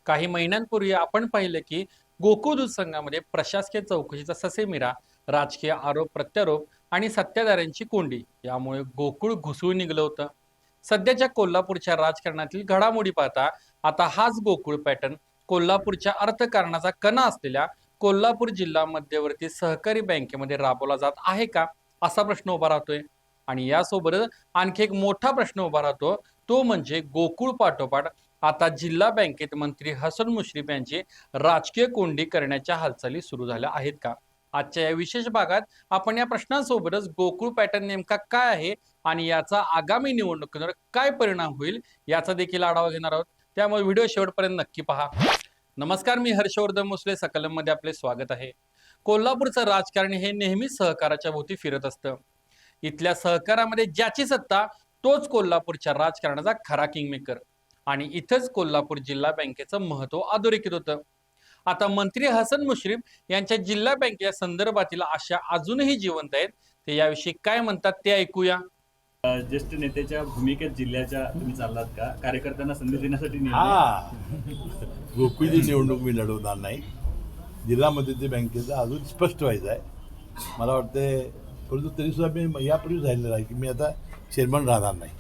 काही महिन्यांपूर्वी आपण पाहिलं की गोकुळ दूध संघामध्ये प्रशासकीय चौकशीचा ससेमिरा, राजकीय आरोप प्रत्यारोप आणि सत्ताधाऱ्यांची कोंडी यामुळे गोकुळ घुसळून निघलं होतं. सध्याच्या कोल्हापूरच्या राजकारणातील घडामोडी पाहता आता हाच गोकुळ पॅटर्न कोल्हापूरच्या अर्थकारणाचा कणा असलेल्या कोल्हापूर जिल्हा मध्यवर्ती सहकारी बँकेमध्ये राबवला जात आहे का, असा प्रश्न उभा राहतोय. आणि यासोबतच आणखी एक मोठा प्रश्न उभा राहतो, तो म्हणजे गोकुळ पाठोपाठ आता जिल्हा बँकेत मंत्री हसन मुश्रीफ यांची राजकीय कोंडी करण्याच्या हालचाली सुरू झाल्या आहेत का. आजच्या या विशेष भागात आपण या प्रश्नांसोबतच गोकुळ पॅटर्न नेमका काय आहे आणि याचा आगामी निवडणुकीवर काय परिणाम होईल याचा देखील आढावा घेणार आहोत. त्यामुळे व्हिडिओ शेवटपर्यंत नक्की पहा. नमस्कार, मी हर्षवर्धन मुसले, सकलम मध्ये आपले स्वागत आहे. कोल्हापूरचं राजकारण हे नेहमीच सहकाराच्या भोवती फिरत असतं. इथल्या सहकारामध्ये ज्याची सत्ता तोच कोल्हापूरच्या राजकारणाचा खरा किंगमेकर. आणि इथंच कोल्हापूर जिल्हा बँकेचं महत्व अधोरेखित होतं. आता मंत्री हसन मुश्रीफ यांच्या जिल्हा बँकेच्या संदर्भातील आशा अजूनही जिवंत आहेत. ते याविषयी काय म्हणतात ते ऐकूया. ज्येष्ठ नेत्याच्या भूमिकेत जिल्ह्याच्या तुम्ही चाललात का? कार्यकर्त्यांना संधी देण्यासाठी गोकुळची निवडणूक मी लढवणार नाही. जिल्हा मध्यवर्ती बँकेचा अजून स्पष्ट व्हायचं आहे मला वाटते. परंतु तरीसुद्धा मी यापूर्वी झालेलं आहे की मी आता चेअरमन राहणार नाही.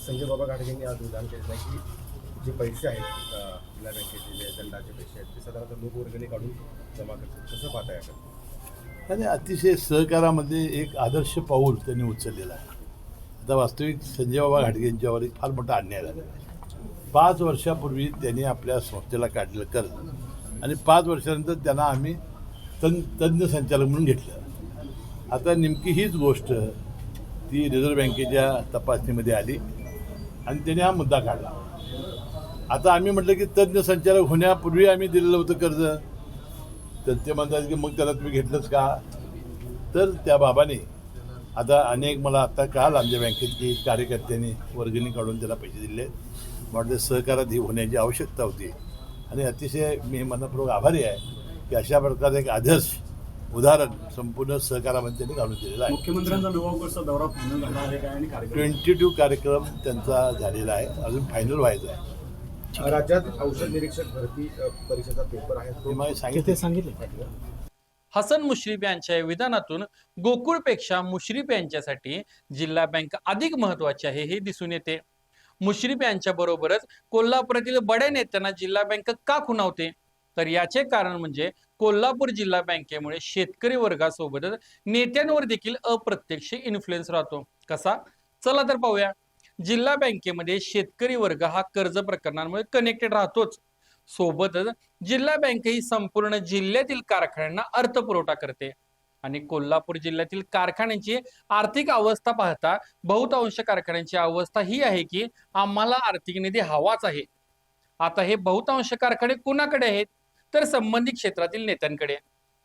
संजय बाबा घाटगे यांनी आज विधान केलं आहे की जे पैसे आहेत जिल्हा बँकेचे जे दंडाचे पैसे आहेत ते साधारणतः लोकवर्गणी काढून जमा करतात. कसं पाहताय आपण? आणि अतिशय सहकारामध्ये एक आदर्श पाऊल त्यांनी उचललेलं आहे. आता वास्तविक संजय बाबा घाटगे यांच्यावर एक फार मोठा अन्याय झालेला आहे. 5 वर्षापूर्वी त्यांनी आपल्या संस्थेला काढलेलं कर्ज आणि 5 वर्षानंतर त्यांना आम्ही तज्ज्ञ संचालक म्हणून घेतलं. आता नेमकी हीच गोष्ट ती रिझर्व्ह बँकेच्या तपासणीमध्ये आली आणि त्याने हा मुद्दा काढला. आता आम्ही म्हटलं की तज्ज्ञ संचालक होण्यापूर्वी आम्ही दिलेलं होतं कर्ज, तर ते म्हणतात की मग त्याला तुम्ही घेतलंच का. तर त्या बाबाने आता मला आता काल आमच्या बँकेतली कार्यकर्त्यांनी वर्गणी काढून त्याला पैसे दिले. म्हटलं सहकारात ही होण्याची आवश्यकता होती आणि अतिशय मी मनपूर्वक आभारी आहे की अशा प्रकारचं एक आदर्श उदाहरण संपूर्ण सहकारामध्ये त्यांनी काढून दिलेलं आहे. मुख्यमंत्र्यांचा नवापूरचा दौरा फायनल झाला आहे का? आणि 22 कार्यक्रम त्यांचा झालेला आहे, अजून फायनल व्हायचा आहे. राज्यात औषध निरीक्षक भरती परीक्षेचा पेपर आहे ते मला सांगितलं. हसन मुश्रीफ यांच्या या विधानातून गोकुळपेक्षा मुश्रीफ यांच्यासाठी जिल्हा बँक अधिक महत्वाची आहे हे दिसून येते. मुश्रीफ यांच्या बरोबरच कोल्हापुरातील बड्या नेत्यांना जिल्हा बँक का खुणावते, तर याचे कारण म्हणजे कोल्हापूर जिल्हा बँकेमुळे शेतकरी वर्गासोबतच नेत्यांवर देखील अप्रत्यक्ष इन्फ्लुएन्स राहतो. कसा, चला तर पाहूया. जिल्हा बँकेमध्ये शेतकरी वर्ग हा कर्ज प्रकरणांमुळे कनेक्टेड राहतोच, सोबतच जिल्हा बँक ही संपूर्ण जिल्ह्यातील कारखान्यांना अर्थपुरवठा करते. आणि कोल्हापूर जिल्ह्यातील कारखान्यांची आर्थिक अवस्था पाहता बहुतांश कारखान्यांची अवस्था ही आहे की आम्हाला आर्थिक निधी हवाच आहे. आता हे बहुतांश कारखाने कुणाकडे आहेत, तर संबंधित क्षेत्रातील नेत्यांकडे.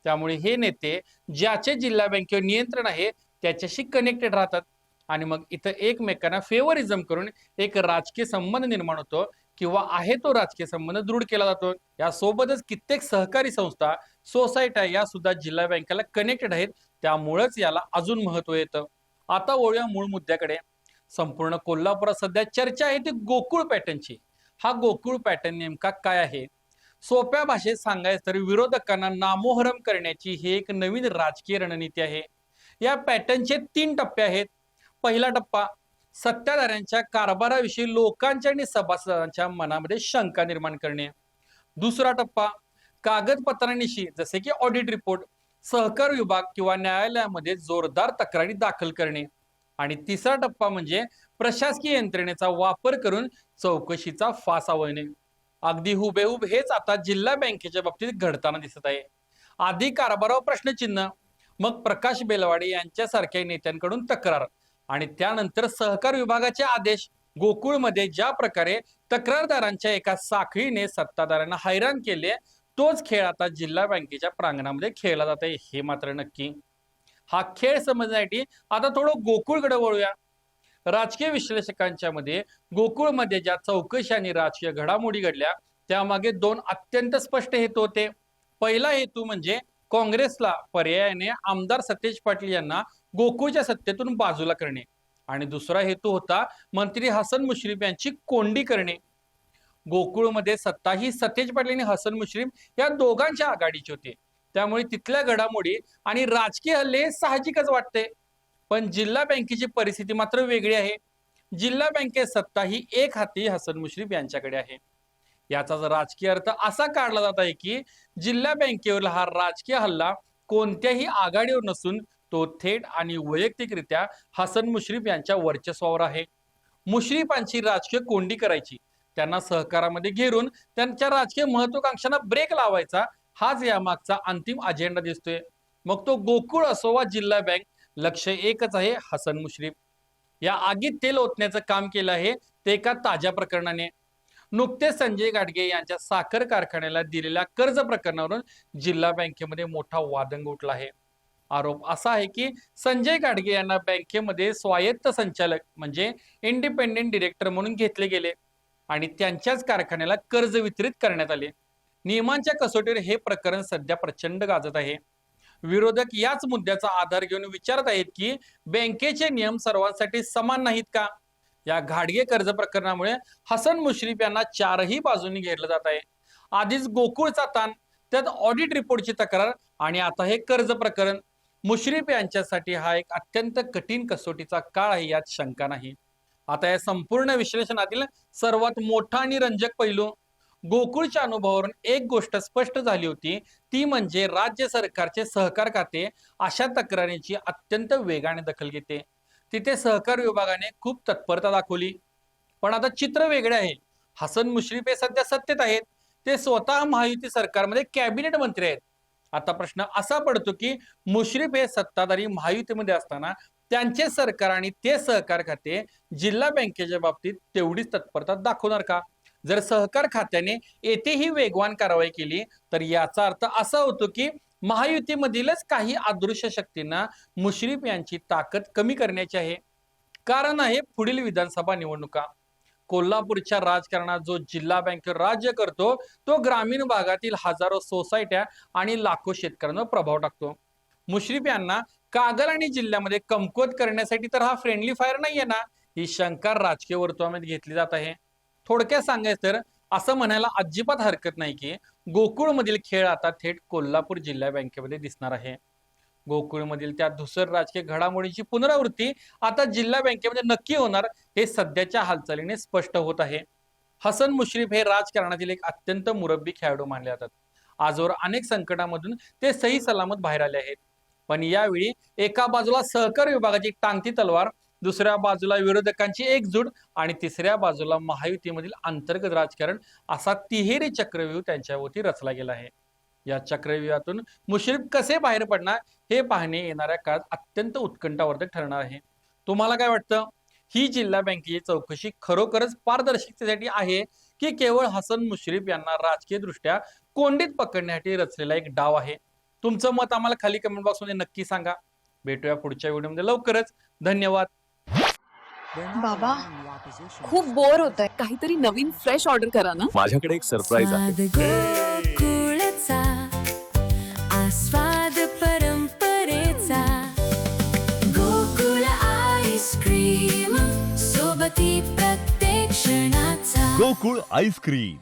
त्यामुळे हे नेते ज्याचे जिल्हा बँकेवर नियंत्रण आहे त्याच्याशी कनेक्टेड राहतात आणि मग इथं एकमेकांना फेवरिझम करून एक राजकीय संबंध निर्माण होतो किंवा आहे तो राजकीय संबंध दृढ केला जातो. यासोबतच कित्येक सहकारी संस्था, सोसायट्या या सुद्धा जिल्हा बँकेला कनेक्टेड आहेत. त्यामुळेच याला अजून महत्व येतं. आता वळूया मूळ मुद्द्याकडे. संपूर्ण कोल्हापुरात सध्या चर्चा आहे ती गोकुळ पॅटर्नची. हा गोकुळ पॅटर्न नेमका काय आहे? सोप्या भाषेत सांगायचं तर विरोधकांना नामोहरम करण्याची ही एक नवीन राजकीय रणनीती आहे. या पॅटर्नचे 3 टप्पे आहेत. पहिला टप्पा, सत्ताधाऱ्यांच्या कारभाराविषयी लोकांच्या आणि सभासदांच्या मनामध्ये शंका निर्माण करणे. दुसरा टप्पा, कागदपत्रांविषयी जसे की ऑडिट रिपोर्ट, सहकार विभाग किंवा न्यायालयामध्ये जोरदार तक्रारी दाखल करणे. आणि तिसरा टप्पा म्हणजे प्रशासकीय यंत्रणेचा वापर करून चौकशीचा फास आवळणे. अगदी हुबेहूब हेच आता जिल्हा बँकेच्या बाबतीत घडताना दिसत आहे. आधी कारभारावर प्रश्नचिन्ह, मग प्रकाश बेलवाडे यांच्यासारख्या नेत्यांकडून तक्रार आणि त्यानंतर सहकार विभागाचे आदेश. गोकुळमध्ये ज्या प्रकारे तक्रारदारांच्या एका साखळीने सत्ताधाऱ्यांना हैराण केले, तोच खेळ आता जिल्हा बँकेच्या प्रांगणामध्ये खेळला जात आहे हे मात्र नक्की. हा खेळ समजण्यासाठी आता थोडं गोकुळकडे वळूया. राजकीय विश्लेषकांच्या मध्ये गोकुळमध्ये ज्या चौकशी आणि राजकीय घडामोडी घडल्या त्यामागे 2 अत्यंत स्पष्ट हेतू होते. पहिला हेतू म्हणजे काँग्रेसला पर्यायाने आमदार सतेज पाटील यांना गोकुळच्या सत्तेतून बाजूला करणे आणि दुसरा हेतू होता मंत्री हसन मुश्रीफ यांची कोंडी करणे. गोकुळमध्ये सत्ता ही सतेज पाटील आणि हसन मुश्रीफ या दोघांच्या आघाडीची होती. त्यामुळे तिथल्या घडामोडी आणि राजकीय हल्ले साहजिकच वाटते. पण जिल्हा बँकेची परिस्थिती मात्र वेगळी आहे. जिल्हा बँकेत सत्ता ही एक हाती हसन मुश्रीफ यांच्याकडे आहे. याचा राजकीय अर्थ असा काढला जात आहे की जिल्हा बँकेवर हा राजकीय हल्ला कोणत्याही आघाडीवर नसून तो थेट आणि वैयक्तिकरित्या हसन मुश्रीफ यांच्या वर्चस्वावर आहे. मुश्रीफांची राजकीय कोंडी करायची, त्यांना सहकारामध्ये घेरून त्यांच्या राजकीय महत्वाकांक्षांना ब्रेक लावायचा, हाच यामागचा अंतिम अजेंडा दिसतोय. मग तो गोकुळ असो वा जिल्हा बँक, लक्ष एकच आहे, हसन मुश्रीफ. या आगीत तेल ओतण्याचं काम केलं आहे ते एका ताज्या प्रकरणाने. नुकतेच संजय गाडगे यांच्या साखर कारखान्याला दिलेल्या कर्ज प्रकरणावरून जिल्हा बँकेमध्ये मोठा वादंग उठला आहे. आरोप असा आहे की संजय गाडगे यांना बँकेमध्ये स्वायत्त संचालक म्हणजे इंडिपेंडेंट डिरेक्टर म्हणून घेतले गेले आणि त्यांच्याच कारखान्याला कर्ज वितरित करण्यात आले. नियमांच्या कसोटीवर हे प्रकरण सध्या प्रचंड गाजत आहे. विरोधक याच मुद्द्याचा आधार घेऊन विचारत आहेत की बँकेचे नियम सर्वांसाठी समान नाहीत का? या घाडगे कर्ज प्रकरणामुळे हसन मुश्रीफ यांना चारही बाजूंनी घेरलं जात आहे. आधीच गोकुळचा ताण, त्यात ऑडिट रिपोर्टची तक्रार आणि आता हे कर्ज प्रकरण. मुश्रीफ यांच्यासाठी हा एक अत्यंत कठीण कसोटीचा काळ आहे, यात शंका नाही. आता या संपूर्ण विश्लेषणातील सर्वात मोठा आणि रंजक पैलू, गोकुळच्या अनुभवावरून एक गोष्ट स्पष्ट झाली होती, ती म्हणजे राज्य सरकारचे सहकार खाते अशा तक्रारींची अत्यंत वेगाने दखल घेते. तिथे सहकार विभागाने खूप तत्परता दाखवली. पण आता चित्र वेगळे आहे. हसन मुश्रीफ हे सध्या सत्तेत आहेत, ते स्वतः महायुती सरकारमध्ये कॅबिनेट मंत्री आहेत. आता प्रश्न असा पडतो की मुश्रीफ हे सत्ताधारी महायुतीमध्ये असताना त्यांचे सरकार आणि ते सहकार खाते जिल्हा बँकेच्या बाबतीत तेवढीच तत्परता दाखवणार का? जर सहकार खात्याने येथेही वेगवान कारवाई केली तर याचा अर्थ असा होतो की महायुतीमधीलच काही अदृश्य शक्तींना मुश्रीफ यांची ताकद कमी करण्याची आहे. कारण आहे पुढील विधानसभा निवडणुका. कोल्हापूरच्या राजकारणात जो जिल्हा बँकेवर राज्य करतो तो ग्रामीण भागातील हजारो सोसायट्या आणि लाखो शेतकऱ्यांवर प्रभाव टाकतो. मुश्रीफ यांना कागल आणि जिल्ह्यामध्ये कमकुवत करण्यासाठी तर हा फ्रेंडली फायर नाहीये ना, ही शंका राजकीय वर्तुळामध्ये घेतली जात आहे. थोडक्यात सांगायचं तर असं म्हणायला अजिबात हरकत नाही की गोकुळमधील खेळ आता थेट कोल्हापूर जिल्हा बँकेमध्ये दिसणार आहे. गोकुळमधील त्या धुसर राजकीय घडामोडीची पुनरावृत्ती आता जिल्हा बँकेमध्ये नक्की होणार हे सध्याच्या हालचालीने स्पष्ट होत आहे. हसन मुश्रीफ हे राजकारणातील एक अत्यंत मुरब्बी खेळाडू मानले जातात. आजवर अनेक संकटामधून ते सही सलामत बाहेर आले आहेत. पण यावेळी एका बाजूला सहकार विभागाची टांगती तलवार, दुसऱ्या बाजूला विरोधकांची एकजूट आणि तिसऱ्या बाजूला महायुतीमधील अंतर्गत राजकारण, असा तिहेरी चक्रव्यूह त्यांच्यावरती रचला गेला आहे. या चक्रव्यूहातून मुश्रीफ कसे बाहेर पडणार हे पाहणे येणाऱ्या काळात अत्यंत उत्कंठावर्धक ठरणार आहे. तुम्हाला काय वाटतं? ही जिल्हा बँकेची चौकशी खरोखरच पारदर्शकतेसाठी आहे की केवळ हसन मुश्रीफ यांना राजकीय दृष्ट्या कोंडीत पकडण्यासाठी रचलेला एक डाव आहे? तुमचं मत आम्हाला खाली कमेंट बॉक्समध्ये नक्की सांगा. भेटूया पुढच्या व्हिडिओमध्ये लवकरच. धन्यवाद. बाबा खूप बोर होत आहे, काहीतरी नवीन फ्रेश ऑर्डर करा ना. माझ्याकडे एक सरप्राईज आहे. गोकुळचा आस्वाद परंपरेचा, गोकुळ आईस्क्रीम सोबती प्रत्येक क्षणाचा. गोकुळ आईस्क्रीम.